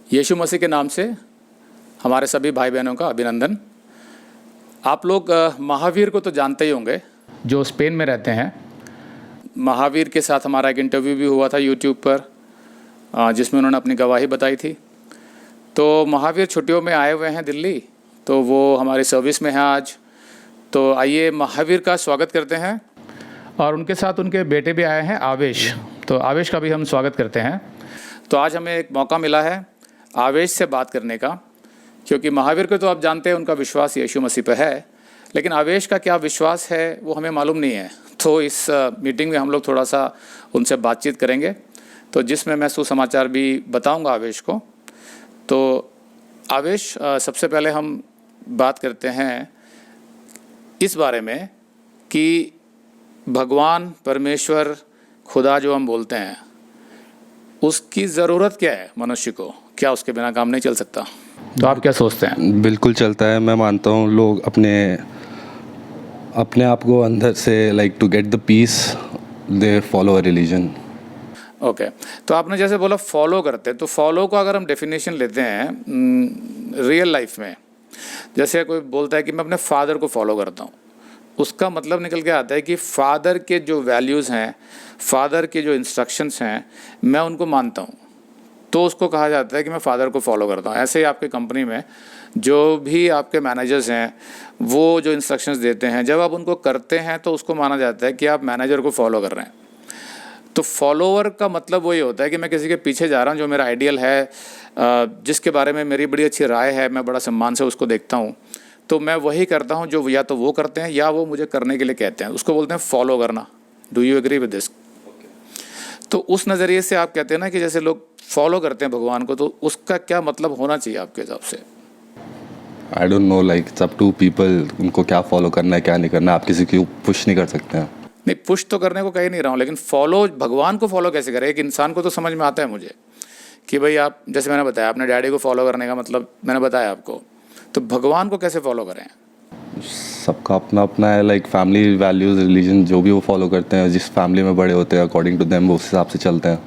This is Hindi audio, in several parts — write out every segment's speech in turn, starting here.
यीशु मसीह के नाम से हमारे सभी भाई बहनों का अभिनंदन। आप लोग महावीर को तो जानते ही होंगे, जो स्पेन में रहते हैं। महावीर के साथ हमारा एक इंटरव्यू भी हुआ था यूट्यूब पर, जिसमें उन्होंने अपनी गवाही बताई थी। तो महावीर छुट्टियों में आए हुए हैं दिल्ली, तो वो हमारी सर्विस में हैं आज। तो आइए महावीर का स्वागत करते हैं, और उनके साथ उनके बेटे भी आए हैं, आवेश। तो आवेश का भी हम स्वागत करते हैं। तो आज हमें एक मौका मिला है आवेश से बात करने का, क्योंकि महावीर को तो आप जानते हैं उनका विश्वास यीशु मसीह पर है, लेकिन आवेश का क्या विश्वास है वो हमें मालूम नहीं है। तो इस मीटिंग में हम लोग थोड़ा सा उनसे बातचीत करेंगे, तो जिसमें मैं सुसमाचार भी बताऊंगा आवेश को। तो आवेश, सबसे पहले हम बात करते हैं इस बारे में कि भगवान, परमेश्वर, खुदा जो हम बोलते हैं, उसकी ज़रूरत क्या है मनुष्य को? क्या उसके बिना काम नहीं चल सकता? तो आप क्या सोचते हैं? बिल्कुल चलता है। मैं मानता हूँ लोग अपने आप को अंदर से to get the peace they follow a religion. Okay, तो आपने जैसे बोला फॉलो करते हैं, तो फॉलो को अगर हम डेफिनेशन लेते हैं रियल लाइफ में, जैसे कोई बोलता है कि मैं अपने फादर को फॉलो करता हूँ, उसका मतलब निकल के आता है कि फादर के जो वैल्यूज़ हैं, फादर के जो इंस्ट्रक्शंस हैं, मैं उनको मानता हूँ, तो उसको कहा जाता है कि मैं फादर को फॉलो करता हूँ। ऐसे ही आपके कंपनी में जो भी आपके मैनेजर्स हैं, वो जो इंस्ट्रक्शंस देते हैं, जब आप उनको करते हैं तो उसको माना जाता है कि आप मैनेजर को फॉलो कर रहे हैं। तो फॉलोवर का मतलब वही होता है कि मैं किसी के पीछे जा रहा हूँ, जो मेरा आइडियल है, जिसके बारे में मेरी बड़ी अच्छी राय है, मैं बड़ा सम्मान से उसको देखता हूँ, तो मैं वही करता हूँ जो या तो वो करते हैं या वो मुझे करने के लिए कहते हैं। उसको बोलते हैं फॉलो करना। Do you agree with this? तो उस नज़रिए से आप कहते हैं ना कि जैसे लोग फॉलो करते हैं भगवान को, तो उसका क्या मतलब होना चाहिए आपके हिसाब से? I don't know, it's up to people, उनको क्या फॉलो करना है क्या नहीं करना। आप किसी को पुश नहीं कर सकते हैं। नहीं, पुश तो करने को कह नहीं रहा हूँ, लेकिन फॉलो, भगवान को फॉलो कैसे करें? एक इंसान को तो समझ में आता है मुझे कि भाई आप, जैसे मैंने बताया, अपने डैडी को फॉलो करने का मतलब मैंने बताया आपको, तो भगवान को कैसे फॉलो करें? सबका अपना अपना है, फैमिली वैल्यूज, रिलीजन, जो भी वो फॉलो करते हैं, जिस फैमिली में बड़े होते हैं अकॉर्डिंग टू देम वो उस हिसाब से चलते हैं।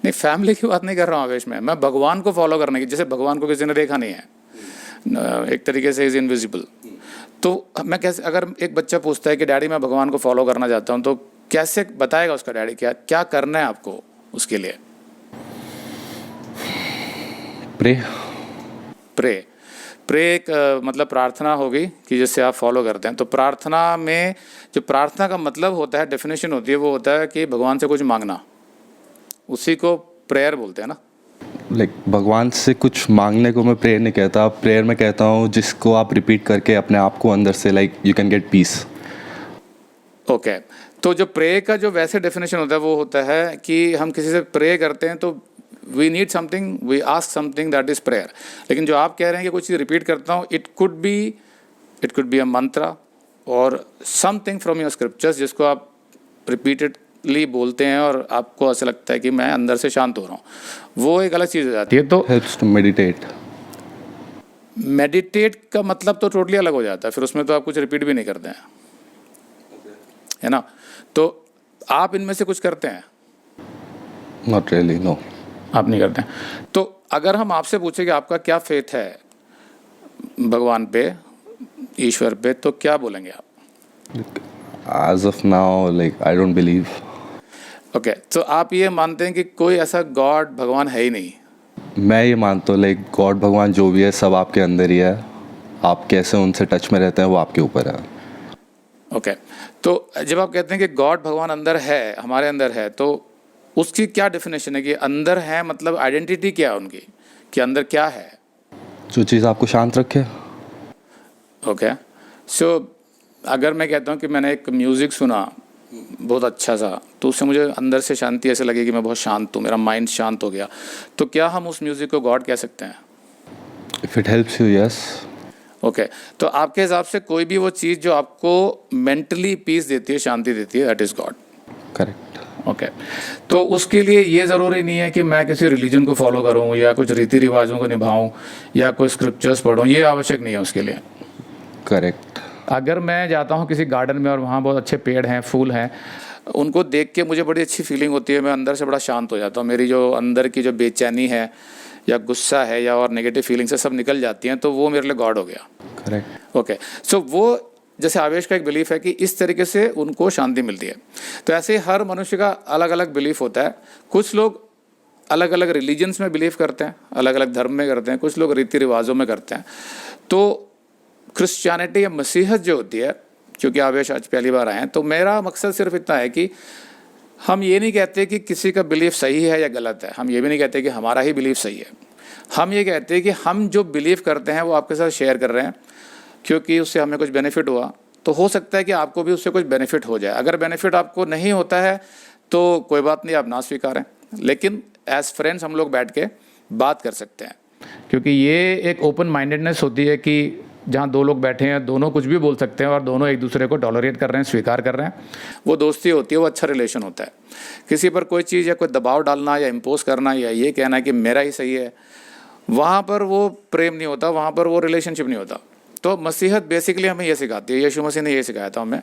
नहीं, फैमिली की बात नहीं कर रहा हूँ आवेश में, मैं भगवान को फॉलो करने की। जैसे भगवान को किसी ने देखा नहीं है, एक तरीके से इज इनविजिबल, तो मैं कैसे, अगर एक बच्चा पूछता है कि डैडी मैं भगवान को फॉलो करना चाहता हूँ, तो कैसे बताएगा उसका डैडी क्या क्या करना है आपको उसके लिए? प्रे एक मतलब प्रार्थना होगी कि जिससे आप फॉलो करते हैं। तो प्रार्थना में जो प्रार्थना का मतलब होता है, डेफिनेशन होती है, वो होता है कि भगवान से कुछ मांगना, उसी को प्रेयर बोलते हैं ना। भगवान से कुछ मांगने को मैं प्रेयर नहीं कहता। प्रेयर में कहता हूँ जिसको आप रिपीट करके अपने आप को अंदर से you can get piece. Okay, तो जो प्रे का जो वैसे डेफिनेशन होता है वो होता है कि हम किसी से प्रे करते हैं तो we need something, we ask something, that is prayer. लेकिन जो आप कह रहे हैं कि कुछ चीज़ रिपीट करता हूँ, इट कुड बी अ मंत्रा और समथिंग फ्रॉम योर स्क्रिप्चर्स, जिसको आप रिपीटेडली बोलते हैं और आपको ऐसा लगता है कि मैं अंदर से शांत हो रहा हूँ, वो एक अलग चीज़ हो जाती है। तो हेल्प्स टू मेडिटेट का मतलब तो टोटली अलग हो जाता है, फिर उसमें तो आप कुछ रिपीट भी नहीं करते हैं, है ना? तो आप इनमें से कुछ करते हैं? नॉट रियली, नो, आप नहीं करते हैं। तो अगर हम आपसे पूछे कि आपका क्या फेथ है भगवान पे, ईश्वर पे, तो क्या बोलेंगे आप? As of now, I don't believe. Okay, तो आप ये मानते हैं कि कोई ऐसा गॉड, भगवान है ही नहीं? मैं ये मानता हूँ गॉड, भगवान जो भी है सब आपके अंदर ही है। आप कैसे उनसे टच में रहते हैं वो आपके ऊपर है। ओके, तो जब आप कहते हैं कि गॉड, भगवान अंदर है, हमारे अंदर है, तो उसकी क्या डेफिनेशन है कि अंदर है? मतलब आइडेंटिटी क्या है उनकी, कि अंदर क्या है? जो चीज़ आपको शांत रखे। ओके, सो अगर मैं कहता हूँ कि मैंने एक म्यूज़िक सुना बहुत अच्छा सा, तो उससे मुझे अंदर से शांति ऐसे लगी कि मैं बहुत शांत हूँ, मेरा माइंड शांत हो गया, तो क्या हम उस म्यूज़िक को गॉड कह सकते हैं? If it helps you, yes. Okay, तो आपके हिसाब से कोई भी वो चीज़ जो आपको मेंटली पीस देती है, शांति देती है, that is God? Correct. Okay, तो उसके लिए ये ज़रूरी नहीं है कि मैं किसी रिलीजन को फॉलो करूं या कुछ रीति रिवाजों को निभाऊं या कोई स्क्रिप्चर्स पढूं, ये आवश्यक नहीं है उसके लिए। करेक्ट। अगर मैं जाता हूं किसी गार्डन में और वहां बहुत अच्छे पेड़ हैं, फूल हैं, उनको देख के मुझे बड़ी अच्छी फीलिंग होती है, मैं अंदर से बड़ा शांत हो जाता हूँ। मेरी जो अंदर की जो बेचैनी है या गुस्सा है या और नेगेटिव फीलिंग्स है सब निकल जाती हैं, तो वो मेरे लिए गॉड हो गया। करेक्ट। ओके, सो वो जैसे आवेश का एक बिलीफ है कि इस तरीके से उनको शांति मिलती है, तो ऐसे हर मनुष्य का अलग अलग बिलीफ होता है। कुछ लोग अलग अलग रिलीजन्स में बिलीव करते हैं, अलग अलग धर्म में करते हैं, कुछ लोग रीति रिवाजों में करते हैं। तो क्रिश्चियनिटी या मसीहत जो होती है, क्योंकि आवेश आज पहली बार आए हैं, तो मेरा मकसद सिर्फ इतना है कि हम ये नहीं कहते कि किसी का बिलीफ सही है या गलत है, हम ये भी नहीं कहते कि हमारा ही बिलीफ सही है। हम ये कहते हैं कि हम जो बिलीव करते हैं वो आपके साथ शेयर कर रहे हैं, क्योंकि उससे हमें कुछ बेनिफिट हुआ, तो हो सकता है कि आपको भी उससे कुछ बेनिफिट हो जाए। अगर बेनिफिट आपको नहीं होता है तो कोई बात नहीं, आप ना स्वीकारें, लेकिन एज फ्रेंड्स हम लोग बैठ के बात कर सकते हैं, क्योंकि ये एक ओपन माइंडेडनेस होती है कि जहाँ दो लोग बैठे हैं, दोनों कुछ भी बोल सकते हैं और दोनों एक दूसरे को टॉलरेट कर रहे हैं, स्वीकार कर रहे हैं। वो दोस्ती होती है, वो अच्छा रिलेशन होता है। किसी पर कोई चीज़ या कोई दबाव डालना या इम्पोज करना या ये कहना कि मेरा ही सही है, वहाँ पर वो प्रेम नहीं होता, वहाँ पर वो रिलेशनशिप नहीं होता। तो मसीहत बेसिकली हमें ये सिखाती है, यीशु मसीह ने ये सिखाया था हमें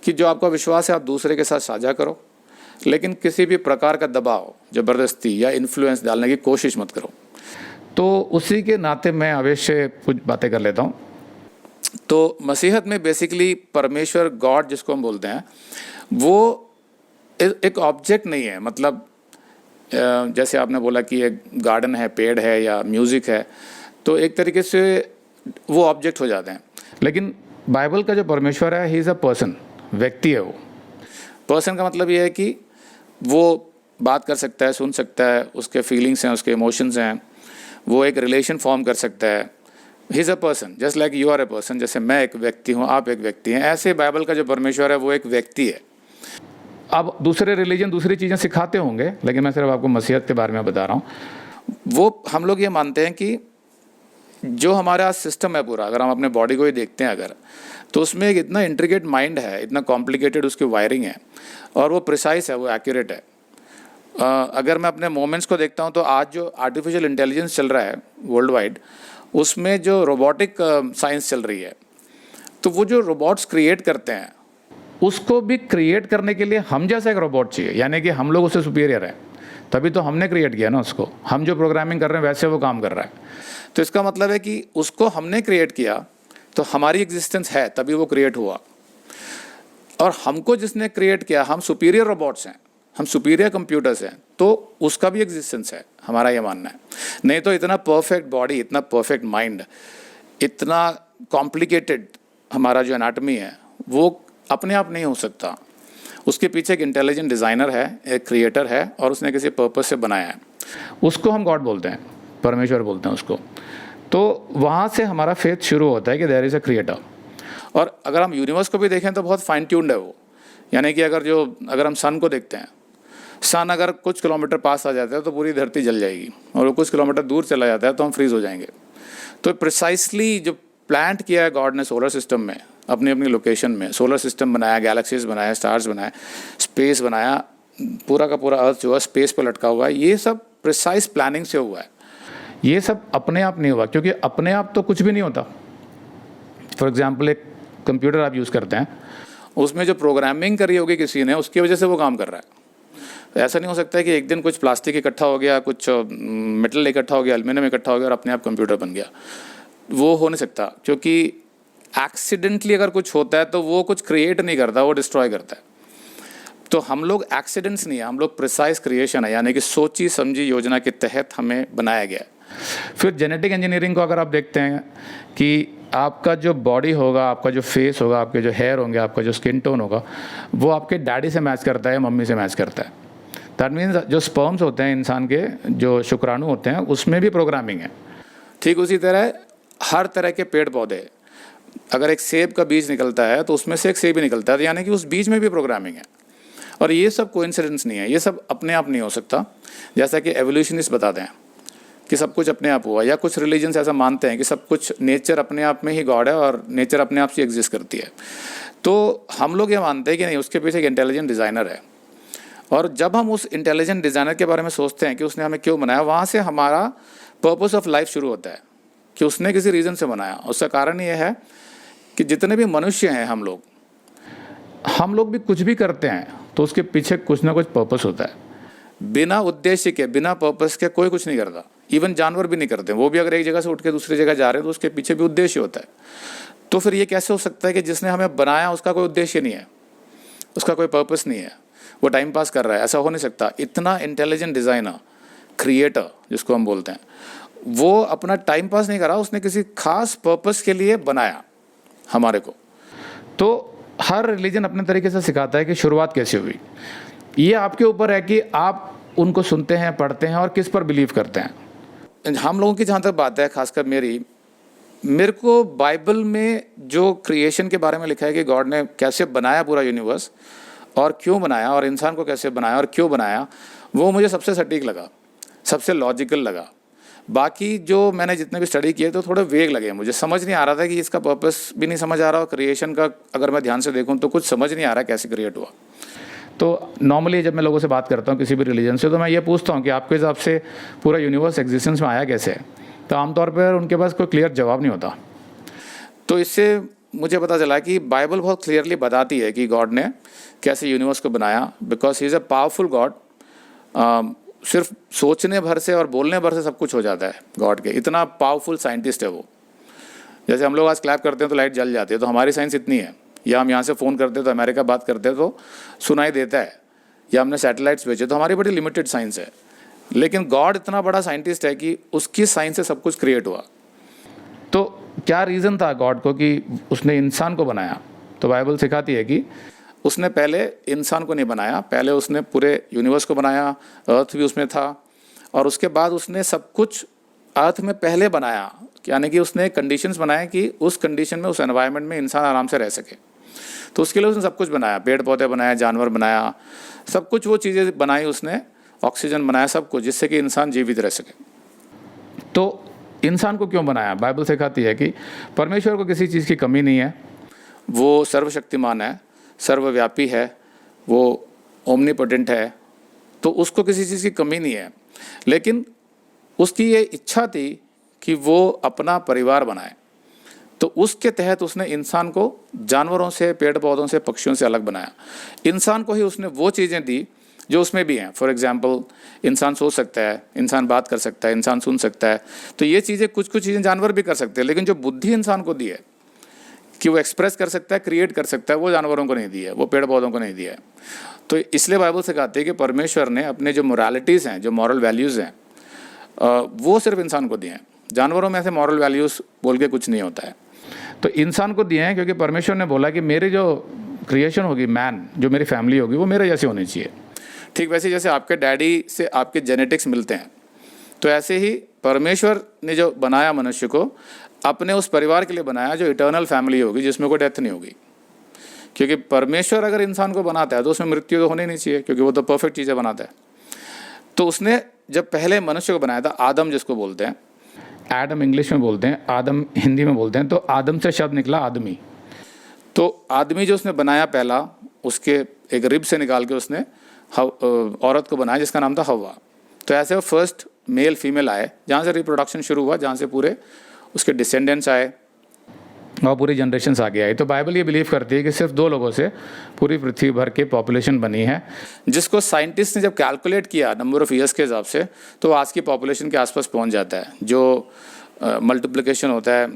कि जो आपका विश्वास है आप दूसरे के साथ साझा करो, लेकिन किसी भी प्रकार का दबाव, ज़बरदस्ती या इन्फ्लुएंस डालने की कोशिश मत करो। तो उसी के नाते मैं आवेश से कुछ बातें कर लेता हूँ। तो मसीहत में बेसिकली परमेश्वर, गॉड जिसको हम बोलते हैं, वो एक ऑब्जेक्ट नहीं है। मतलब जैसे आपने बोला कि एक गार्डन है, पेड़ है या म्यूज़िक है, तो एक तरीके से वो ऑब्जेक्ट हो जाते हैं। लेकिन बाइबल का जो परमेश्वर है, ही इज़ अ पर्सन, व्यक्ति है वो। पर्सन का मतलब ये है कि वो बात कर सकता है, सुन सकता है, उसके फीलिंग्स हैं, उसके इमोशंस हैं, वो एक रिलेशन फॉर्म कर सकता है। He is a person just like you are a person. जैसे मैं एक व्यक्ति हूँ, आप एक व्यक्ति हैं, ऐसे बाइबल का जो परमेश्वर है वो एक व्यक्ति है। अब दूसरे रिलीजन दूसरी चीज़ें सिखाते होंगे, लेकिन मैं सिर्फ आपको मसीहत के बारे में बता रहा हूँ। वो हम लोग ये मानते हैं कि जो हमारा सिस्टम है पूरा, अगर हम अपने बॉडी को ही देखते हैं अगर, तो उसमें एक इतना इंट्रिकेट माइंड है, इतना कॉम्प्लिकेटेड उसकी वायरिंग है, और वो प्रिसाइज है, वो एक्यूरेट है। अगर मैं अपने मोमेंट्स को देखता हूँ तो आज जो आर्टिफिशियल इंटेलिजेंस चल रहा है वर्ल्ड वाइड, उसमें जो रोबोटिक साइंस चल रही है, तो वो जो रोबोट्स क्रिएट करते हैं, उसको भी क्रिएट करने के लिए हम जैसा एक रोबोट चाहिए, यानी कि हम लोग उससे सुपीरियर हैं, तभी तो हमने क्रिएट किया ना उसको। हम जो प्रोग्रामिंग कर रहे हैं वैसे वो काम कर रहा है। तो इसका मतलब है कि उसको हमने क्रिएट किया तो हमारी एग्जिस्टेंस है, तभी वो क्रिएट हुआ। और हमको जिसने क्रिएट किया, हम सुपीरियर रोबोट्स हैं, हम सुपीरियर कंप्यूटर्स हैं, तो उसका भी एग्जिस्टेंस है, हमारा ये मानना है। नहीं तो इतना परफेक्ट बॉडी, इतना परफेक्ट माइंड, इतना कॉम्प्लिकेटेड हमारा जो एनाटमी है, वो अपने आप नहीं हो सकता। उसके पीछे एक इंटेलिजेंट डिज़ाइनर है, एक क्रिएटर है, और उसने किसी पर्पस से बनाया है। उसको हम गॉड बोलते हैं, परमेश्वर बोलते हैं उसको। तो वहाँ से हमारा फेथ शुरू होता है कि देयर इज़ अ क्रिएटर। और अगर हम यूनिवर्स को भी देखें तो बहुत फाइन ट्यून्ड है वो। यानी कि अगर हम सन को देखते हैं, सन अगर कुछ किलोमीटर पास आ जाता है तो पूरी धरती जल जाएगी, और वो कुछ किलोमीटर दूर चला जाता है तो हम फ्रीज हो जाएंगे। तो प्रिसाइसली जो प्लांट किया है गॉड ने सोलर सिस्टम में, अपनी अपनी लोकेशन में सोलर सिस्टम बनाया, गैलेक्सीज बनाया, स्टार्स बनाए, स्पेस बनाया, पूरा का पूरा अर्थ जो है स्पेस पर लटका हुआ है, ये सब प्रिसाइज प्लानिंग से हुआ है। ये सब अपने आप नहीं हुआ, क्योंकि अपने आप तो कुछ भी नहीं होता। फॉर एग्जाम्पल एक कंप्यूटर आप यूज़ करते हैं, उसमें जो प्रोग्रामिंग करी होगी किसी ने, उसकी वजह से वो काम कर रहा है। तो ऐसा नहीं हो सकता है कि एक दिन कुछ प्लास्टिक इकट्ठा हो गया, कुछ मेटल इकट्ठा हो गया, एल्यूमिनियम इकट्ठा हो गया और अपने आप कंप्यूटर बन गया। वो हो नहीं सकता, क्योंकि एक्सीडेंटली अगर कुछ होता है तो वो कुछ क्रिएट नहीं करता, वो डिस्ट्रॉय करता है। तो हम लोग एक्सीडेंट्स नहीं है, हम लोग प्रिसाइज क्रिएशन है, यानी कि सोची समझी योजना के तहत हमें बनाया गया है। फिर जेनेटिक इंजीनियरिंग को अगर आप देखते हैं कि आपका जो बॉडी होगा, आपका जो फेस होगा, आपके जो हेयर होंगे, आपका जो स्किन टोन होगा, वो आपके डैडी से मैच करता है, मम्मी से मैच करता है। दैट मीन्स जो स्पर्म्स होते हैं इंसान के, जो शुक्राणु होते हैं, उसमें भी प्रोग्रामिंग है। ठीक उसी तरह हर तरह के पेड़ पौधे, अगर एक सेब का बीज निकलता है तो उसमें से एक सेब ही निकलता है, तो यानी कि उस बीज में भी प्रोग्रामिंग है। और ये सब कोइंसिडेंस नहीं है, ये सब अपने आप नहीं हो सकता। जैसा कि एवोल्यूशनिस्ट बताते हैं कि सब कुछ अपने आप हुआ, या कुछ रिलीजन्स ऐसा मानते हैं कि सब कुछ नेचर अपने आप में ही गॉड है और नेचर अपने आप से एग्जिस्ट करती है। तो हम लोग ये मानते हैं कि नहीं, उसके पीछे एक इंटेलिजेंट डिज़ाइनर है। और जब हम उस इंटेलिजेंट डिज़ाइनर के बारे में सोचते हैं कि उसने हमें क्यों बनाया, वहाँ से हमारा पर्पस ऑफ लाइफ शुरू होता है कि उसने किसी रीज़न से बनाया। उसका कारण ये है कि जितने भी मनुष्य हैं, हम लोग भी कुछ भी करते हैं तो उसके पीछे कुछ ना कुछ पर्पस होता है। बिना उद्देश्य के, बिना पर्पस के कोई कुछ नहीं करता। इवन जानवर भी नहीं करते, वो भी अगर एक जगह से उठ के दूसरी जगह जा रहे हैं तो उसके पीछे भी उद्देश्य होता है। तो फिर ये कैसे हो सकता है कि जिसने हमें बनाया उसका कोई उद्देश्य नहीं है, उसका कोई पर्पस नहीं है, वो टाइम पास कर रहा है? ऐसा हो नहीं सकता। इतना इंटेलिजेंट डिज़ाइनर, क्रिएटर जिसको हम बोलते हैं, वो अपना टाइम पास नहीं करा, उसने किसी खास पर्पस के लिए बनाया हमारे को। तो हर रिलीजन अपने तरीके से सिखाता है कि शुरुआत कैसे हुई। ये आपके ऊपर है कि आप उनको सुनते हैं, पढ़ते हैं और किस पर बिलीव करते हैं। हम लोगों की जहाँ तक बात है, खासकर मेरे को बाइबल में जो क्रिएशन के बारे में लिखा है कि गॉड ने कैसे बनाया पूरा यूनिवर्स और क्यों बनाया, और इंसान को कैसे बनाया और क्यों बनाया, वो मुझे सबसे सटीक लगा, सबसे लॉजिकल लगा। बाकी जो मैंने जितने भी स्टडी किए तो थोड़े वेग लगे, मुझे समझ नहीं आ रहा था कि इसका पर्पस भी नहीं समझ आ रहा, और क्रिएशन का अगर मैं ध्यान से देखूं तो कुछ समझ नहीं आ रहा कैसे क्रिएट हुआ। तो नॉर्मली जब मैं लोगों से बात करता हूँ किसी भी रिलीजन से, तो मैं ये पूछता हूँ कि आपके हिसाब से पूरा यूनिवर्स एग्जिस्टेंस में आया कैसे, तो आमतौर पर उनके पास कोई क्लियर जवाब नहीं होता। तो इससे मुझे पता चला कि बाइबल बहुत क्लियरली बताती है कि गॉड ने कैसे यूनिवर्स को बनाया, because he is a powerful God. सिर्फ सोचने भर से और बोलने भर से सब कुछ हो जाता है गॉड के, इतना पावरफुल साइंटिस्ट है वो। जैसे हम लोग आज क्लैप करते हैं तो लाइट जल जाती है, तो हमारी साइंस इतनी है। या हम यहाँ से फ़ोन करते हैं तो अमेरिका बात करते हैं तो सुनाई देता है, या हमने सैटेलाइट्स भेजे, तो हमारी बड़ी लिमिटेड साइंस है। लेकिन गॉड इतना बड़ा साइंटिस्ट है कि उसकी साइंस से सब कुछ क्रिएट हुआ। तो क्या रीज़न था गॉड को कि उसने इंसान को बनाया? तो बाइबल सिखाती है कि उसने पहले इंसान को नहीं बनाया, पहले उसने पूरे यूनिवर्स को बनाया, अर्थ भी उसमें था, और उसके बाद उसने सब कुछ अर्थ में पहले बनाया, यानी कि उसने कंडीशंस बनाए कि उस कंडीशन में, उस एनवायरनमेंट में इंसान आराम से रह सके। तो उसके लिए उसने सब कुछ बनाया, पेड़ पौधे बनाया, जानवर बनाया, सब कुछ वो चीज़ें बनाई उसने, ऑक्सीजन बनाया, सब कुछ, जिससे कि इंसान जीवित रह सके। तो इंसान को क्यों बनाया? बाइबल सिखाती है कि परमेश्वर को किसी चीज़ की कमी नहीं है, वो सर्वशक्तिमान है, सर्वव्यापी है, वो ओमनीपोटेंट है, तो उसको किसी चीज़ की कमी नहीं है। लेकिन उसकी ये इच्छा थी कि वो अपना परिवार बनाए, तो उसके तहत उसने इंसान को जानवरों से, पेड़ पौधों से, पक्षियों से अलग बनाया। इंसान को ही उसने वो चीज़ें दी जो उसमें भी हैं। फॉर एग्जांपल, इंसान सोच सकता है, इंसान बात कर सकता है, इंसान सुन सकता है, तो ये चीज़ें, कुछ चीज़ें जानवर भी कर सकते हैं, लेकिन जो बुद्धि इंसान को दी है कि वो एक्सप्रेस कर सकता है, क्रिएट कर सकता है, वो जानवरों को नहीं दी है, वो पेड़ पौधों को नहीं दिया है। तो इसलिए बाइबल से कहती है कि परमेश्वर ने अपने जो मोरालिटीज़ हैं, जो मॉरल वैल्यूज़ हैं, वो सिर्फ इंसान को दिए हैं। जानवरों में ऐसे मॉरल वैल्यूज़ बोल के कुछ नहीं होता है, तो इंसान को दिए हैं क्योंकि परमेश्वर ने बोला कि मेरी जो क्रिएशन होगी, मैन, जो मेरी फैमिली होगी, वो मेरे जैसे होनी चाहिए। ठीक वैसे जैसे आपके डैडी से आपके जेनेटिक्स मिलते हैं, तो ऐसे ही परमेश्वर ने जो बनाया मनुष्य को, अपने उस परिवार के लिए बनाया जो इटर्नल फैमिली होगी, जिसमें कोई डेथ नहीं होगी। क्योंकि परमेश्वर अगर इंसान को बनाता है तो उसमें मृत्यु तो होनी नहीं चाहिए, क्योंकि वो तो परफेक्ट चीज़ें बनाता है। तो उसने जब पहले मनुष्य को बनाया था, आदम जिसको बोलते हैं, एडम इंग्लिश में बोलते हैं, आदम हिंदी में बोलते हैं, तो आदम से शब्द निकला आदमी। तो आदमी जो उसने बनाया पहला, उसके एक रिब से निकाल के उसने औरत को बनाया जिसका नाम था हव्वा। तो ऐसे वो फर्स्ट मेल फीमेल आए, जहाँ से रिप्रोडक्शन शुरू हुआ, जहाँ से पूरे उसके डिसेंडेंट्स आए और पूरी जनरेशन्स आगे आई। तो बाइबल ये बिलीव करती है कि सिर्फ 2 लोगों से पूरी पृथ्वी भर की पॉपुलेशन बनी है, जिसको साइंटिस्ट ने जब कैलकुलेट किया नंबर ऑफ ईयर्स के हिसाब से, तो आज की पॉपुलेशन के आसपास पहुंच जाता है। जो मल्टीप्लिकेशन होता है,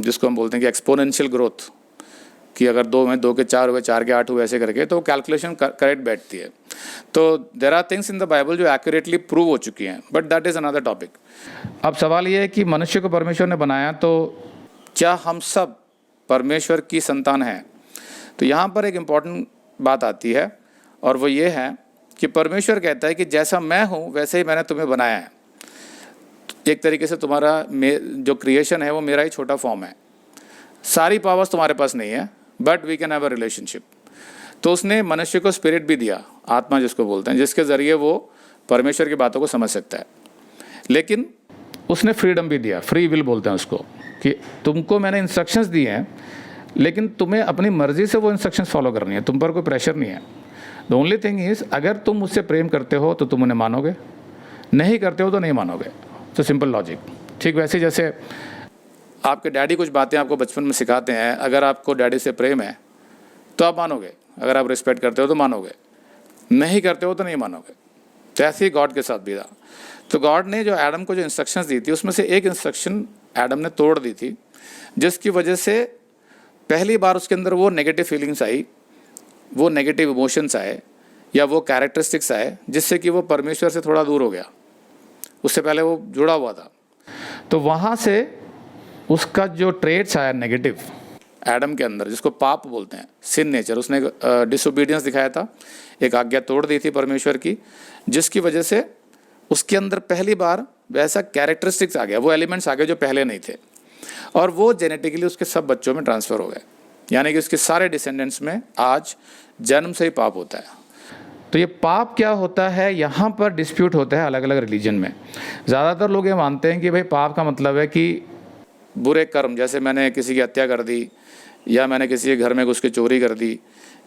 जिसको हम बोलते हैं कि एक्सपोनेंशियल ग्रोथ, कि अगर 2 में 2 के 4 हुए, 4 के 8 हुए, ऐसे करके, तो कैलकुलेशन करेक्ट बैठती है। तो there are things in the Bible जो एक्यूरेटली प्रूव हो चुकी हैं, but that is another topic. अब सवाल ये है कि मनुष्य को परमेश्वर ने बनाया, तो क्या हम सब परमेश्वर की संतान हैं? तो यहाँ पर एक इम्पॉर्टेंट बात आती है, और वो ये है कि परमेश्वर कहता है कि जैसा मैं हूँ वैसे ही मैंने तुम्हें बनाया है। एक तरीके से तुम्हारा जो क्रिएशन है वो मेरा ही छोटा फॉर्म है। सारी पावर्स तुम्हारे पास नहीं है, but we can have a relationship. तो उसने मनुष्य को स्पिरिट भी दिया, आत्मा जिसको बोलते हैं, जिसके ज़रिए वो परमेश्वर की बातों को समझ सकता है। लेकिन उसने फ्रीडम भी दिया, फ्री विल बोलते हैं उसको, कि तुमको मैंने इंस्ट्रक्शंस दिए हैं, लेकिन तुम्हें अपनी मर्जी से वो इंस्ट्रक्शंस फॉलो करनी है, तुम पर कोई प्रेशर नहीं है। द ओनली थिंग इज़, अगर तुम मुझसे प्रेम करते हो तो तुम उन्हें मानोगे, नहीं करते हो तो नहीं मानोगे। तो सिंपल लॉजिक। ठीक वैसे जैसे आपके डैडी कुछ बातें आपको बचपन में सिखाते हैं, अगर आपको डैडी से प्रेम है तो आप मानोगे, अगर आप रिस्पेक्ट करते हो तो मानोगे, नहीं करते हो तो नहीं मानोगे। तो ऐसे ही गॉड के साथ भी था। तो गॉड ने जो एडम को जो इंस्ट्रक्शंस दी थी उसमें से एक इंस्ट्रक्शन एडम ने तोड़ दी थी, जिसकी वजह से पहली बार उसके अंदर वो नेगेटिव फीलिंग्स आई, वो नेगेटिव इमोशंस आए या वो कैरेक्टरिस्टिक्स आए, जिससे कि वो परमेश्वर से थोड़ा दूर हो गया। उससे पहले वो जुड़ा हुआ था। तो वहाँ से उसका जो ट्रेट्स आया नेगेटिव एडम के अंदर, जिसको पाप बोलते हैं, सिन नेचर, उसने डिसोबीडियंस दिखाया था, एक आज्ञा तोड़ दी थी परमेश्वर की, जिसकी वजह से उसके अंदर पहली बार वैसा कैरेक्टरिस्टिक्स आ गया, वो एलिमेंट्स आ गए जो पहले नहीं थे, और वो जेनेटिकली उसके सब बच्चों में ट्रांसफ़र हो गए। यानी कि उसके सारे डिसेंडेंट्स में आज जन्म से ही पाप होता है। तो ये पाप क्या होता है, यहाँ पर डिस्प्यूट होता है अलग अलग रिलीजन में। ज़्यादातर लोग ये मानते हैं कि भाई पाप का मतलब है कि बुरे कर्म, जैसे मैंने किसी की हत्या कर दी, या मैंने किसी के घर में घुस के चोरी कर दी,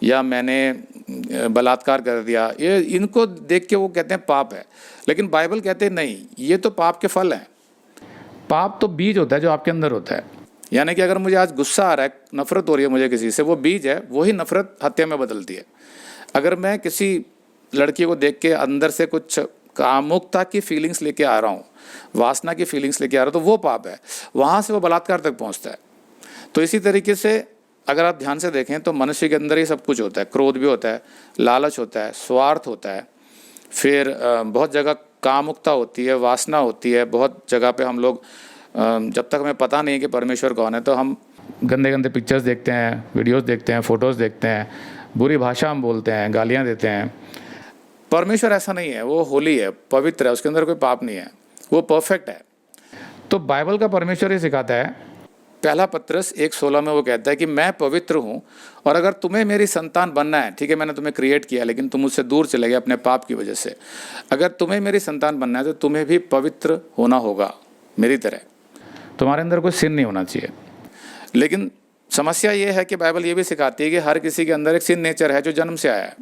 या मैंने बलात्कार कर दिया, ये इनको देख के वो कहते हैं पाप है। लेकिन बाइबल कहते हैं नहीं, ये तो पाप के फल हैं। पाप तो बीज होता है जो आपके अंदर होता है। यानी कि अगर मुझे आज गुस्सा आ रहा है, नफरत हो रही है मुझे किसी से, वो बीज है, वही नफरत हत्या में बदलती है। अगर मैं किसी लड़की को देख के अंदर से कुछ कामुकता की फीलिंग्स लेके आ रहा हूँ, वासना की फीलिंग्स लेके आ रहा हूँ, तो वो पाप है, वहाँ से वो बलात्कार तक पहुँचता है। तो इसी तरीके से अगर आप ध्यान से देखें तो मनुष्य के अंदर ही सब कुछ होता है। क्रोध भी होता है, लालच होता है, स्वार्थ होता है, फिर बहुत जगह कामुकता होती है, वासना होती है। बहुत जगह पे हम लोग जब तक हमें पता नहीं है कि परमेश्वर कौन है, तो हम गंदे गंदे पिक्चर्स देखते हैं, वीडियोस देखते हैं, फ़ोटोज़ देखते हैं, बुरी भाषा हम बोलते हैं, गालियाँ देते हैं। परमेश्वर ऐसा नहीं है, वो होली है, पवित्र है, उसके अंदर कोई पाप नहीं है, वो परफेक्ट है। तो बाइबल का परमेश्वर ये सिखाता है, पहला पत्रस 1:16 में वो कहता है कि मैं पवित्र हूँ, और अगर तुम्हें मेरी संतान बनना है, ठीक है मैंने तुम्हें क्रिएट किया लेकिन तुम मुझसे दूर चले गए अपने पाप की वजह से, अगर तुम्हें मेरी संतान बनना है तो तुम्हें भी पवित्र होना होगा मेरी तरह। तुम्हारे अंदर कोई सिन नहीं होना चाहिए। लेकिन समस्या ये है कि बाइबल ये भी सिखाती है कि हर किसी के अंदर एक सिन नेचर है जो जन्म से आया है,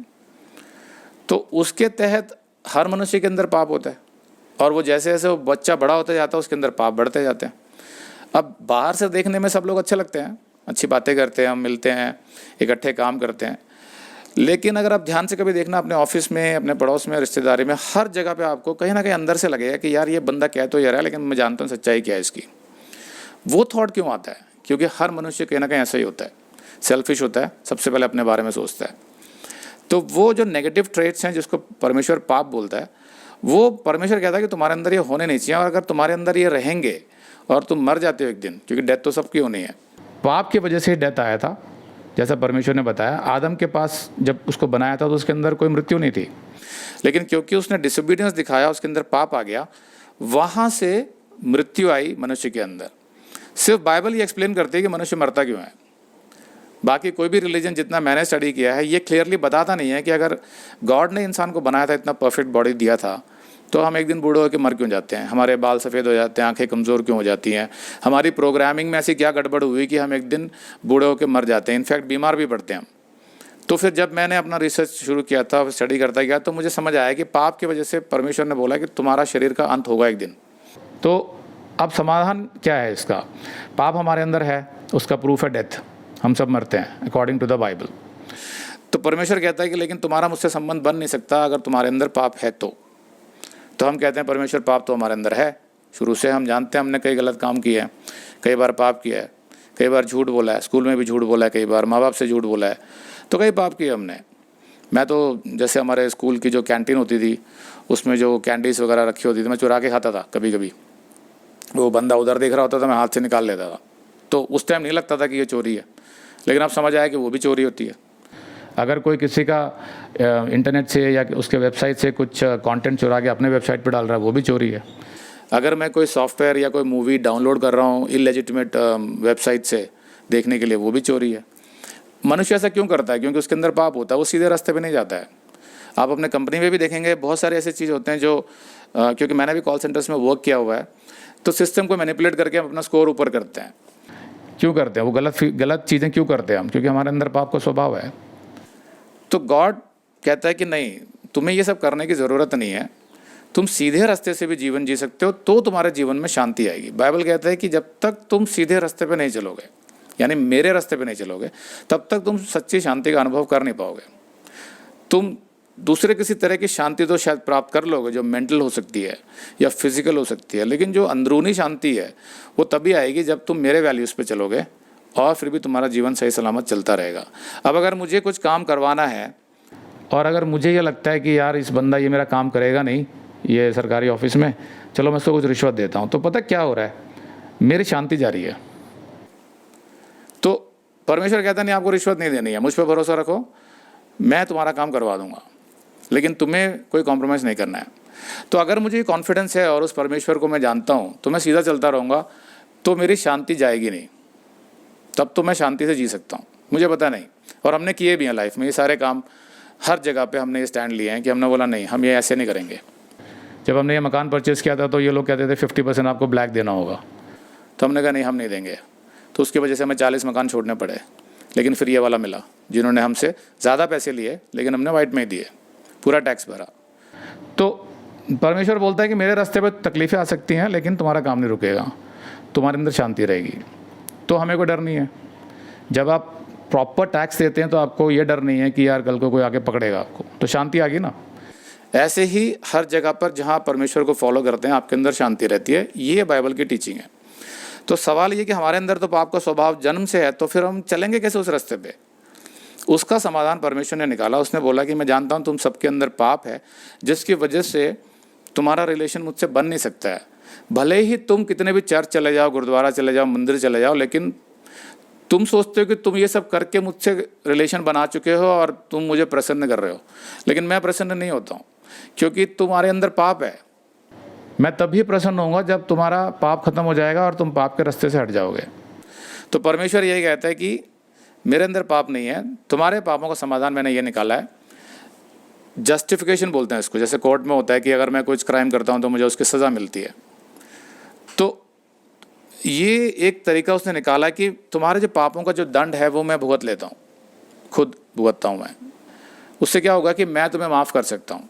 तो उसके तहत हर मनुष्य के अंदर पाप होता है, और वो जैसे जैसे वो बच्चा बड़ा होता जाता है उसके अंदर पाप बढ़ते जाते हैं। अब बाहर से देखने में सब लोग अच्छे लगते हैं, अच्छी बातें करते हैं, हम मिलते हैं, इकट्ठे काम करते हैं, लेकिन अगर आप ध्यान से कभी देखना अपने ऑफिस में, अपने पड़ोस में, रिश्तेदारी में, हर जगह पे आपको कहीं ना कहीं अंदर से लगेगा कि यार ये बंदा कह तो ये रहा है लेकिन मैं जानता हूँ सच्चाई क्या है इसकी। वो थॉट क्यों आता है? क्योंकि हर मनुष्य कहीं ना कहीं ऐसा ही होता है, सेल्फिश होता है, सबसे पहले अपने बारे में सोचता है। तो वो जो नेगेटिव ट्रेट्स हैं जिसको परमेश्वर पाप बोलता है, वो परमेश्वर कहता है कि तुम्हारे अंदर ये होने नहीं चाहिए, और अगर तुम्हारे अंदर ये रहेंगे और तुम मर जाते हो एक दिन, क्योंकि डेथ तो सबकी होनी है। पाप की वजह से डेथ आया था, जैसा परमेश्वर ने बताया। आदम के पास जब उसको बनाया था तो उसके अंदर कोई मृत्यु नहीं थी, लेकिन क्योंकि उसने डिसोबीडियंस दिखाया, उसके अंदर पाप आ गया, वहाँ से मृत्यु आई मनुष्य के अंदर। सिर्फ बाइबल ये एक्सप्लेन करती है कि मनुष्य मरता क्यों है। बाकी कोई भी रिलीजन जितना मैंने स्टडी किया है ये क्लियरली बताता नहीं है कि अगर गॉड ने इंसान को बनाया था, इतना परफेक्ट बॉडी दिया था, तो हम एक दिन बूढ़े होकर मर क्यों जाते हैं, हमारे बाल सफ़ेद हो जाते हैं, आंखें कमज़ोर क्यों हो जाती हैं, हमारी प्रोग्रामिंग में ऐसी क्या गड़बड़ हुई कि हम एक दिन बूढ़े होकर मर जाते हैं, इनफैक्ट बीमार भी पड़ते हैं हम। तो फिर जब मैंने अपना रिसर्च शुरू किया था, स्टडी करता गया, तो मुझे समझ आया कि पाप की वजह से परमेश्वर ने बोला कि तुम्हारा शरीर का अंत होगा एक दिन। तो अब समाधान क्या है इसका? पाप हमारे अंदर है, उसका प्रूफ है डेथ, हम सब मरते हैं अकॉर्डिंग टू द बाइबल। तो परमेश्वर कहता है कि लेकिन तुम्हारा मुझसे संबंध बन नहीं सकता अगर तुम्हारे अंदर पाप है तो हम कहते हैं परमेश्वर पाप तो हमारे अंदर है, शुरू से हम जानते हैं, हमने कई गलत काम किए हैं, कई बार पाप किया है, कई बार झूठ बोला है, स्कूल में भी झूठ बोला है, कई बार माँ बाप से झूठ बोला है, तो कई पाप किए हमने। मैं तो जैसे हमारे स्कूल की जो कैंटीन होती थी उसमें जो कैंडीज़ वगैरह रखी होती थी मैं चुरा के खाता था कभी कभी। वो बंदा उधर देख रहा होता था, मैं हाथ से निकाल लेता था। तो उस टाइम नहीं लगता था कि ये चोरी है, लेकिन अब समझ आया कि वो भी चोरी होती है। अगर कोई किसी का इंटरनेट से या उसके वेबसाइट से कुछ कंटेंट चुरा के अपने वेबसाइट पर डाल रहा है, वो भी चोरी है। अगर मैं कोई सॉफ्टवेयर या कोई मूवी डाउनलोड कर रहा हूँ इलेजिटिमेट वेबसाइट से देखने के लिए, वो भी चोरी है। मनुष्य ऐसा क्यों करता है? क्योंकि उसके अंदर पाप होता है, वो सीधे रास्ते पे नहीं जाता है। आप अपने कंपनी में भी देखेंगे बहुत सारे ऐसे चीज़ होते हैं जो क्योंकि मैंने भी कॉल सेंटर्स में वर्क किया हुआ है, तो सिस्टम को मैनिपुलेट करके अपना स्कोर ऊपर करते हैं। क्यों करते हैं? वो गलत चीज़ें क्यों करते हैं हम? क्योंकि हमारे अंदर पाप का स्वभाव है। तो गॉड कहता है कि नहीं, तुम्हें ये सब करने की ज़रूरत नहीं है, तुम सीधे रास्ते से भी जीवन जी सकते हो, तो तुम्हारे जीवन में शांति आएगी। बाइबल कहता है कि जब तक तुम सीधे रास्ते पे नहीं चलोगे, यानी मेरे रास्ते पे नहीं चलोगे, तब तक तुम सच्ची शांति का अनुभव कर नहीं पाओगे। तुम दूसरे किसी तरह की शांति तो शायद प्राप्त कर लोगे, जो मेंटल हो सकती है या फिजिकल हो सकती है, लेकिन जो अंदरूनी शांति है वो तभी आएगी जब तुम मेरे वैल्यूज़ पे चलोगे और फिर भी तुम्हारा जीवन सही सलामत चलता रहेगा। अब अगर मुझे कुछ काम करवाना है और अगर मुझे ये लगता है कि यार इस बंदा ये मेरा काम करेगा नहीं, ये सरकारी ऑफिस में, चलो मैं इसको कुछ रिश्वत देता हूँ, तो पता क्या हो रहा है, मेरी शांति जा रही है। तो परमेश्वर कहता नहीं आपको रिश्वत नहीं देनी है, मुझ पर भरोसा रखो, मैं तुम्हारा काम करवा दूंगा, लेकिन तुम्हें कोई कॉम्प्रोमाइज़ नहीं करना है। तो अगर मुझे कॉन्फिडेंस है और उस परमेश्वर को मैं जानता हूँ तो मैं सीधा चलता रहूँगा, तो मेरी शांति जाएगी नहीं, तब तो मैं शांति से जी सकता हूँ। मुझे पता नहीं, और हमने किए भी हैं लाइफ में ये सारे काम, हर जगह पे हमने ये स्टैंड लिए हैं कि हमने बोला नहीं, हम ये ऐसे नहीं करेंगे। जब हमने ये मकान परचेज़ किया था तो ये लोग कहते थे 50% आपको ब्लैक देना होगा, तो हमने कहा नहीं, हम नहीं देंगे। तो उसकी वजह से हमें 40 मकान छोड़ने पड़े, लेकिन फिर ये वाला मिला जिन्होंने हमसे ज़्यादा पैसे लिए, लेकिन हमने वाइट में ही दिए, पूरा टैक्स भरा। तो परमेश्वर बोलता है कि मेरे रास्ते पर तकलीफ़ें आ सकती हैं, लेकिन तुम्हारा काम नहीं रुकेगा, तुम्हारे अंदर शांति रहेगी। तो हमें कोई डर नहीं है। जब आप प्रॉपर टैक्स देते हैं तो आपको ये डर नहीं है कि यार कल को कोई आके पकड़ेगा आपको, तो शांति आ गई ना। ऐसे ही हर जगह पर जहाँ परमेश्वर को फॉलो करते हैं आपके अंदर शांति रहती है। ये बाइबल की टीचिंग है। तो सवाल ये कि हमारे अंदर तो पाप का स्वभाव जन्म से है, तो फिर हम चलेंगे कैसे उस रास्ते पे? उसका समाधान परमेश्वर ने निकाला। उसने बोला कि मैं जानता हूँ तुम सबके अंदर पाप है, जिसकी वजह से तुम्हारा रिलेशन मुझसे बन नहीं सकता है। भले ही तुम कितने भी चर्च चले जाओ, गुरुद्वारा चले जाओ, मंदिर चले जाओ, लेकिन तुम सोचते हो कि तुम ये सब करके मुझसे रिलेशन बना चुके हो और तुम मुझे प्रसन्न कर रहे हो, लेकिन मैं प्रसन्न नहीं होता हूँ, क्योंकि तुम्हारे अंदर पाप है। मैं तभी प्रसन्न होऊंगा जब तुम्हारा पाप खत्म हो जाएगा और तुम पाप के रास्ते से हट जाओगे। तो परमेश्वर यही कहता है कि मेरे अंदर पाप नहीं है, तुम्हारे पापों का समाधान मैंने ये निकाला है। जस्टिफिकेशन बोलते हैं इसको। जैसे कोर्ट में होता है कि अगर मैं कुछ क्राइम करता हूँ तो मुझे उसकी सज़ा मिलती है, तो ये एक तरीका उसने निकाला कि तुम्हारे जो पापों का जो दंड है वो मैं भुगत लेता हूँ, खुद भुगतता हूँ मैं। उससे क्या होगा कि मैं तुम्हें माफ़ कर सकता हूँ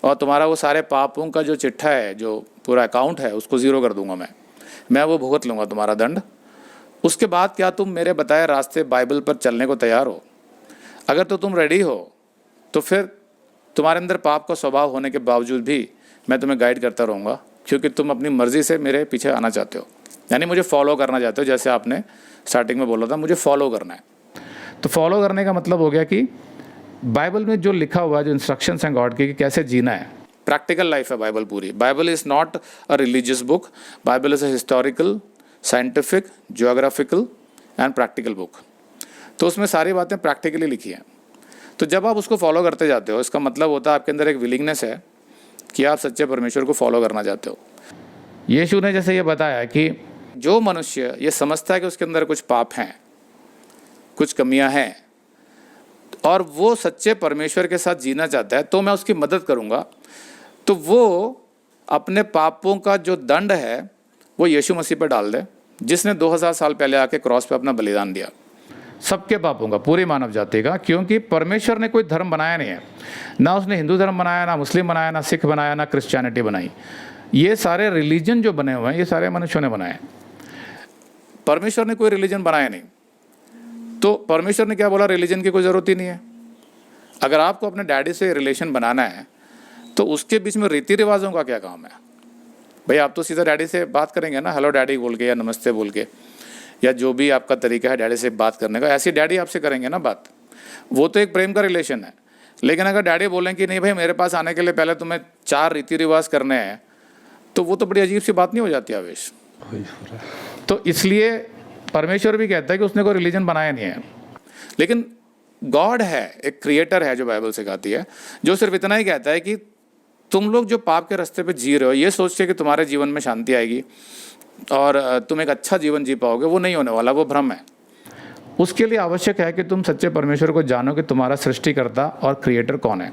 और तुम्हारा वो सारे पापों का जो चिट्ठा है, जो पूरा अकाउंट है, उसको ज़ीरो कर दूंगा मैं वो भुगत लूँगा तुम्हारा दंड। उसके बाद क्या तुम मेरे बताए रास्ते बाइबल पर चलने को तैयार हो? अगर तो तुम रेडी हो तो फिर तुम्हारे अंदर पाप का स्वभाव होने के बावजूद भी मैं तुम्हें गाइड करता रहूँगा, क्योंकि तुम अपनी मर्ज़ी से मेरे पीछे आना चाहते हो, यानी मुझे फॉलो करना चाहते हो। जैसे आपने स्टार्टिंग में बोला था मुझे फॉलो करना है, तो फॉलो करने का मतलब हो गया कि बाइबल में जो लिखा हुआ है, जो इंस्ट्रक्शंस हैं गॉड की कि कैसे जीना है, प्रैक्टिकल लाइफ है बाइबल पूरी। Bible is not a religious book, Bible is a historical, scientific, geographical and practical book. तो उसमें सारी बातें प्रैक्टिकली लिखी हैं। तो जब आप उसको फॉलो करते जाते हो, इसका मतलब होता है आपके अंदर एक विलिंगनेस है कि आप सच्चे परमेश्वर को फॉलो करना चाहते हो। यीशु ने जैसे ये बताया कि जो मनुष्य ये समझता है कि उसके अंदर कुछ पाप हैं, कुछ कमियां हैं, और वो सच्चे परमेश्वर के साथ जीना चाहता है, तो मैं उसकी मदद करूंगा। तो वो अपने पापों का जो दंड है वो यीशु मसीह पर डाल दे, जिसने 2000 साल पहले आके क्रॉस पे अपना बलिदान दिया सबके पापों का, पूरी मानव जाति का। क्योंकि परमेश्वर ने कोई धर्म बनाया नहीं है, ना उसने हिंदू धर्म बनाया, ना मुस्लिम बनाया, ना सिख बनाया, ना क्रिश्चियनिटी बनाई। ये सारे रिलीजन जो बने हुए हैं ये सारे मनुष्यों ने बनाए। परमेश्वर ने कोई रिलीजन बनाया नहीं। तो परमेश्वर ने क्या बोला, रिलीजन की कोई ज़रूरत ही नहीं है। अगर आपको अपने डैडी से रिलेशन बनाना है तो उसके बीच में रीति रिवाजों का क्या काम है? भाई आप तो सीधा डैडी से बात करेंगे ना, हेलो डैडी बोल के या नमस्ते बोल के, या जो भी आपका तरीका है डैडी से बात करने का, ऐसी डैडी आपसे करेंगे ना बात। वो तो एक प्रेम का रिलेशन है। लेकिन अगर डैडी बोलें कि नहीं भाई मेरे पास आने के लिए पहले तुम्हें 4 रीति रिवाज करने हैं, तो वो तो बड़ी अजीब सी बात नहीं हो जाती आवेश? तो इसलिए परमेश्वर भी कहता है कि उसने कोई रिलीजन बनाया नहीं है। लेकिन गॉड है, एक क्रिएटर है जो बाइबल सिखाती है, जो सिर्फ इतना ही कहता है कि तुम लोग जो पाप के रास्ते पे जी रहे हो, ये सोच के कि तुम्हारे जीवन में शांति आएगी और तुम एक अच्छा जीवन जी पाओगे, वो नहीं होने वाला, वो भ्रम है। उसके लिए आवश्यक है कि तुम सच्चे परमेश्वर को जानो कि तुम्हारा सृष्टिकर्ता और क्रिएटर कौन है,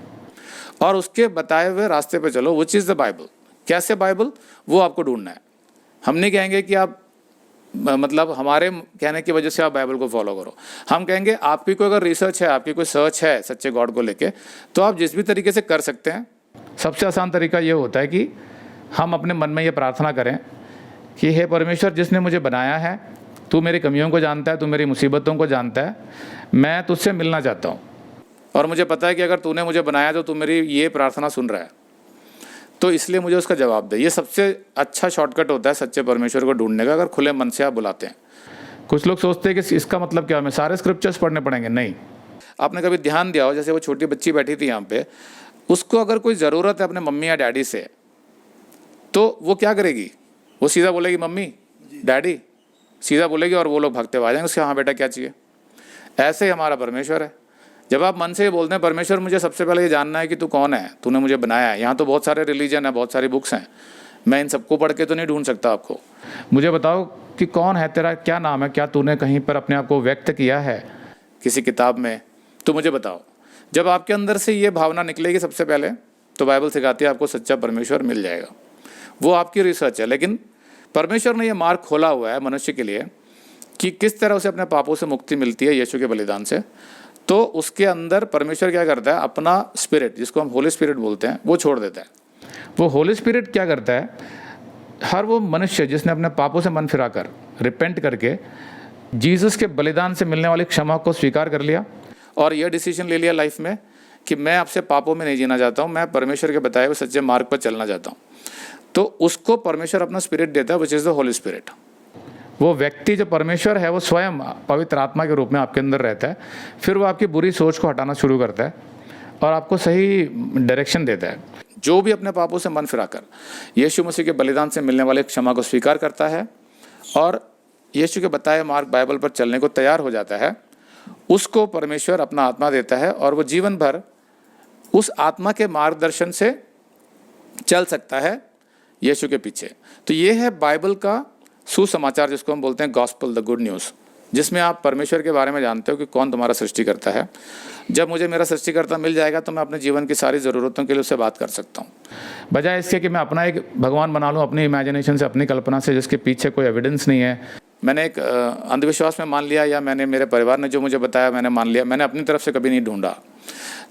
और उसके बताए हुए रास्ते पे चलो, विच इज़ द बाइबल। कैसे बाइबल, वो आपको ढूंढना है। हम नहीं कहेंगे कि आप मतलब हमारे कहने की वजह से आप बाइबल को फॉलो करो। हम कहेंगे आपकी कोई अगर रिसर्च है, आपकी कोई सर्च है सच्चे गॉड को लेके, तो आप जिस भी तरीके से कर सकते हैं। सबसे आसान तरीका ये होता है कि हम अपने मन में ये प्रार्थना करें कि हे परमेश्वर, जिसने मुझे बनाया है, तू मेरी कमियों को जानता है, तू मेरी मुसीबतों को जानता है, मैं तुझसे मिलना चाहता हूँ। और मुझे पता है कि अगर तूने मुझे बनाया तो तू मेरी ये प्रार्थना सुन रहा है, तो इसलिए मुझे उसका जवाब दे। ये सबसे अच्छा शॉर्टकट होता है सच्चे परमेश्वर को ढूंढने का, अगर खुले मन से आप बुलाते हैं। कुछ लोग सोचते हैं कि इसका मतलब क्या, हमें सारे स्क्रिप्चर्स पढ़ने पड़ेंगे। नहीं, आपने कभी ध्यान दिया हो, जैसे वो छोटी बच्ची बैठी थी यहाँ पे, उसको अगर कोई ज़रूरत है अपने मम्मी या डैडी से, तो वो क्या करेगी? वो सीधा बोलेगी मम्मी डैडी, सीधा बोलेगी और वो लोग भागते हुए आ जाएंगे उसके, हाँ बेटा क्या चाहिए। ऐसे ही हमारा परमेश्वर है। जब आप मन से ये बोलते हैं परमेश्वर मुझे सबसे पहले ये जानना है कि तू कौन है, तूने मुझे बनाया है। यहाँ तो बहुत सारे रिलीजन है, बहुत सारी बुक्स हैं, मैं इन सबको पढ़ के तो नहीं ढूंढ सकता आपको। मुझे बताओ कि कौन है, तेरा क्या नाम है, क्या तूने कहीं पर अपने आप को व्यक्त किया है किसी किताब में, तो मुझे बताओ। जब आपके अंदर से ये भावना निकलेगी सबसे पहले, तो बाइबल सिखाती है आपको सच्चा परमेश्वर मिल जाएगा। वो आपकी रिसर्च है, लेकिन परमेश्वर ने ये मार्ग खोला हुआ है मनुष्य के लिए कि किस तरह उसे अपने पापों से मुक्ति मिलती है यीशु के बलिदान से। तो उसके अंदर परमेश्वर क्या करता है, अपना स्पिरिट, जिसको हम होली स्पिरिट बोलते हैं, वो छोड़ देता है। वो होली स्पिरिट क्या करता है, हर वो मनुष्य जिसने अपने पापों से मन फिराकर रिपेंट करके जीसस के बलिदान से मिलने वाली क्षमा को स्वीकार कर लिया और यह डिसीजन ले लिया लाइफ में कि मैं आपसे पापों में नहीं जीना चाहता हूँ, मैं परमेश्वर के बताए हुए सच्चे मार्ग पर चलना चाहता हूँ, तो उसको परमेश्वर अपना स्पिरिट देता है, which is the Holi spirit. वो व्यक्ति जो परमेश्वर है वो स्वयं पवित्र आत्मा के रूप में आपके अंदर रहता है। फिर वो आपकी बुरी सोच को हटाना शुरू करता है और आपको सही डायरेक्शन देता है। जो भी अपने पापों से मन फिराकर यीशु मसीह के बलिदान से मिलने वाले क्षमा को स्वीकार करता है और यीशु के बताए मार्ग बाइबल पर चलने को तैयार हो जाता है, उसको परमेश्वर अपना आत्मा देता है और वो जीवन भर उस आत्मा के मार्गदर्शन से चल सकता है यीशु के पीछे। तो ये है बाइबल का सुसमाचार, जिसको हम बोलते हैं गॉस्पल, द गुड न्यूज़, जिसमें आप परमेश्वर के बारे में जानते हो कि कौन तुम्हारा सृष्टिकर्ता है। जब मुझे मेरा सृष्टिकर्ता मिल जाएगा तो मैं अपने जीवन की सारी ज़रूरतों के लिए उससे बात कर सकता हूँ, बजाय इसके कि मैं अपना एक भगवान बना लूँ अपनी इमेजिनेशन से, अपनी कल्पना से, जिसके पीछे कोई एविडेंस नहीं है। मैंने एक अंधविश्वास में मान लिया, या मैंने, मेरे परिवार ने जो मुझे बताया मैंने मान लिया, मैंने अपनी तरफ से कभी नहीं ढूंढा।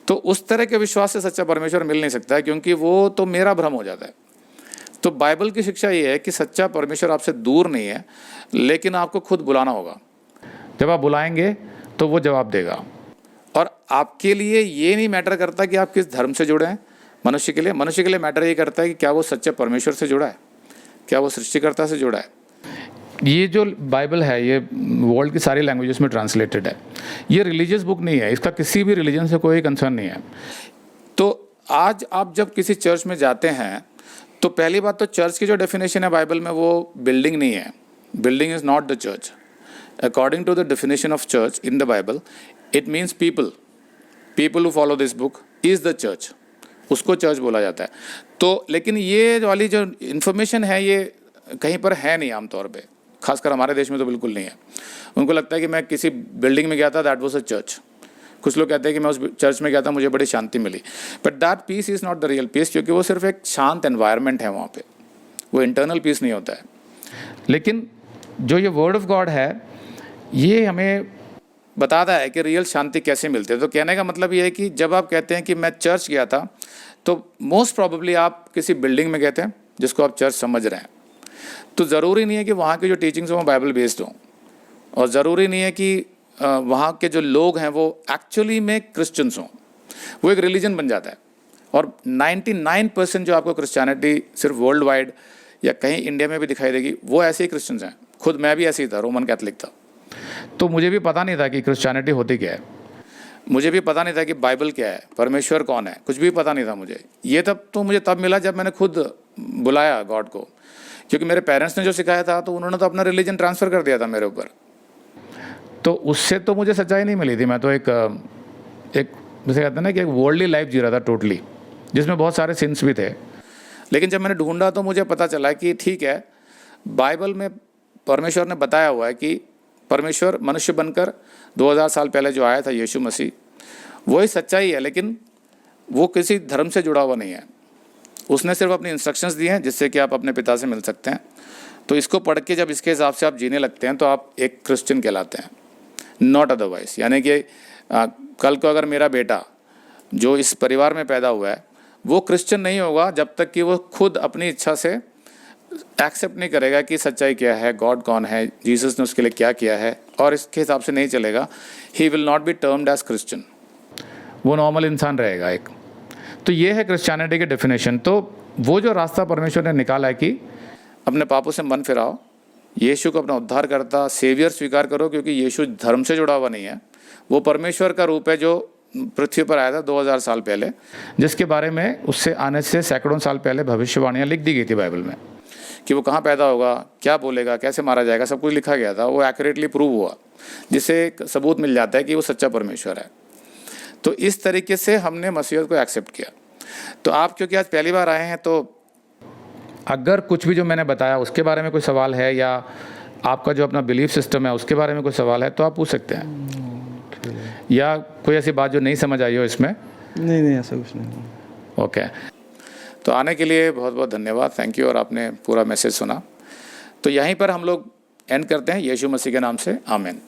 तो उस तरह के विश्वास से सच्चा परमेश्वर मिल नहीं सकता है, क्योंकि वो तो मेरा भ्रम हो जाता है। तो बाइबल की शिक्षा ये है कि सच्चा परमेश्वर आपसे दूर नहीं है, लेकिन आपको खुद बुलाना होगा। जब आप बुलाएंगे तो वो जवाब देगा। और आपके लिए ये नहीं मैटर करता कि आप किस धर्म से जुड़े हैं। मनुष्य के लिए मैटर ये करता है कि क्या वो सच्चे परमेश्वर से जुड़ा है, क्या वो सृष्टिकर्ता से जुड़ा है। ये जो बाइबल है ये वर्ल्ड की सारी लैंग्वेजेस में ट्रांसलेटेड है। ये रिलीजियस बुक नहीं है, इसका किसी भी रिलीजन से कोई कंसर्न नहीं है। तो आज आप जब किसी चर्च में जाते हैं तो पहली बात तो चर्च की जो डेफिनेशन है बाइबल में वो बिल्डिंग नहीं है। Building is not the church. According to the definition of church in the Bible, it means people who follow this book is the church, उसको चर्च बोला जाता है। तो लेकिन ये वाली जो इन्फॉर्मेशन है ये कहीं पर है नहीं आमतौर पे, खासकर हमारे देश में तो बिल्कुल नहीं है। उनको लगता है कि मैं किसी बिल्डिंग में गया था, दैट वाज अ चर्च। कुछ लोग कहते हैं कि मैं उस चर्च में गया था, मुझे बड़ी शांति मिली, but that peace is not the real peace, क्योंकि वो सिर्फ एक शांत एनवायरनमेंट है वहाँ पे, वो इंटरनल पीस नहीं होता है। लेकिन जो ये वर्ड ऑफ गॉड है ये हमें बताता है कि रियल शांति कैसे मिलती है। तो कहने का मतलब ये है कि जब आप कहते हैं कि मैं चर्च गया था, तो मोस्ट प्रॉबेबली आप किसी बिल्डिंग में गए थे जिसको आप चर्च समझ रहे हैं। तो ज़रूरी नहीं है कि वहाँ की जो टीचिंग्स हैं वो बाइबल बेस्ड हों, और ज़रूरी नहीं है कि वहाँ के जो लोग हैं वो एक्चुअली में क्रिश्चियंस हों। वो एक रिलीजन बन जाता है। और 99% जो आपको क्रिश्चियनिटी सिर्फ वर्ल्ड वाइड या कहीं इंडिया में भी दिखाई देगी, वो ऐसे ही क्रिश्चियंस हैं। खुद मैं भी ऐसे ही था, रोमन कैथलिक था। तो मुझे भी पता नहीं था कि क्रिश्चियनिटी होती क्या है, मुझे भी पता नहीं था कि बाइबल क्या है, परमेश्वर कौन है, कुछ भी पता नहीं था मुझे। ये मुझे तब मिला जब मैंने खुद बुलाया गॉड को, क्योंकि मेरे पेरेंट्स ने जो सिखाया था तो उन्होंने तो अपना रिलीजन ट्रांसफ़र कर दिया था मेरे ऊपर। तो उससे तो मुझे सच्चाई नहीं मिली थी। मैं तो एक जैसे कहते हैं ना कि एक वर्ल्डली लाइफ जी रहा था टोटली, जिसमें बहुत सारे सिंस भी थे। लेकिन जब मैंने ढूंढा तो मुझे पता चला कि ठीक है, बाइबल में परमेश्वर ने बताया हुआ है कि परमेश्वर मनुष्य बनकर 2000 साल पहले जो आया था यीशु मसीह, वही सच्चाई है, लेकिन वो किसी धर्म से जुड़ा हुआ नहीं है। उसने सिर्फ अपनी इंस्ट्रक्शंस दी हैं जिससे कि आप अपने पिता से मिल सकते हैं। तो इसको पढ़ के जब इसके हिसाब से आप जीने लगते हैं तो आप एक क्रिश्चियन कहलाते हैं, नॉट अदरवाइज। यानी कि कल को अगर मेरा बेटा जो इस परिवार में पैदा हुआ है वो क्रिश्चियन नहीं होगा जब तक कि वो खुद अपनी इच्छा से एक्सेप्ट नहीं करेगा कि सच्चाई क्या है, गॉड कौन है, जीसस ने उसके लिए क्या किया है, और इसके हिसाब से नहीं चलेगा, he will not be termed as Christian. वो नॉर्मल इंसान रहेगा एक। तो ये है क्रिश्चियनिटी की डेफिनेशन। तो वो जो रास्ता परमेश्वर ने निकाला है कि अपने पापों से मन फिराओ, यीशु को अपना उद्धारकर्ता सेवियर स्वीकार करो, क्योंकि यीशु धर्म से जुड़ा हुआ नहीं है, वो परमेश्वर का रूप है जो पृथ्वी पर आया था 2000 साल पहले, जिसके बारे में उससे आने से सैकड़ों साल पहले भविष्यवाणियाँ लिख दी गई थी बाइबल में कि वो कहाँ पैदा होगा, क्या बोलेगा, कैसे मारा जाएगा, सब कुछ लिखा गया था। वो एक्यूरेटली प्रूव हुआ, जिससे एक सबूत मिल जाता है कि वो सच्चा परमेश्वर है। तो इस तरीके से हमने मसीहत को एक्सेप्ट किया। तो आप क्योंकि आज पहली बार आए हैं, तो अगर कुछ भी जो मैंने बताया उसके बारे में कोई सवाल है, या आपका जो अपना बिलीफ सिस्टम है उसके बारे में कोई सवाल है, तो आप पूछ सकते हैं। या कोई ऐसी बात जो नहीं समझ आई हो इसमें? नहीं, ऐसा कुछ नहीं। ओके। तो आने के लिए बहुत बहुत धन्यवाद, थैंक यू। और आपने पूरा मैसेज सुना। तो यहीं पर हम लोग एंड करते हैं, यीशु मसीह के नाम से, आमीन।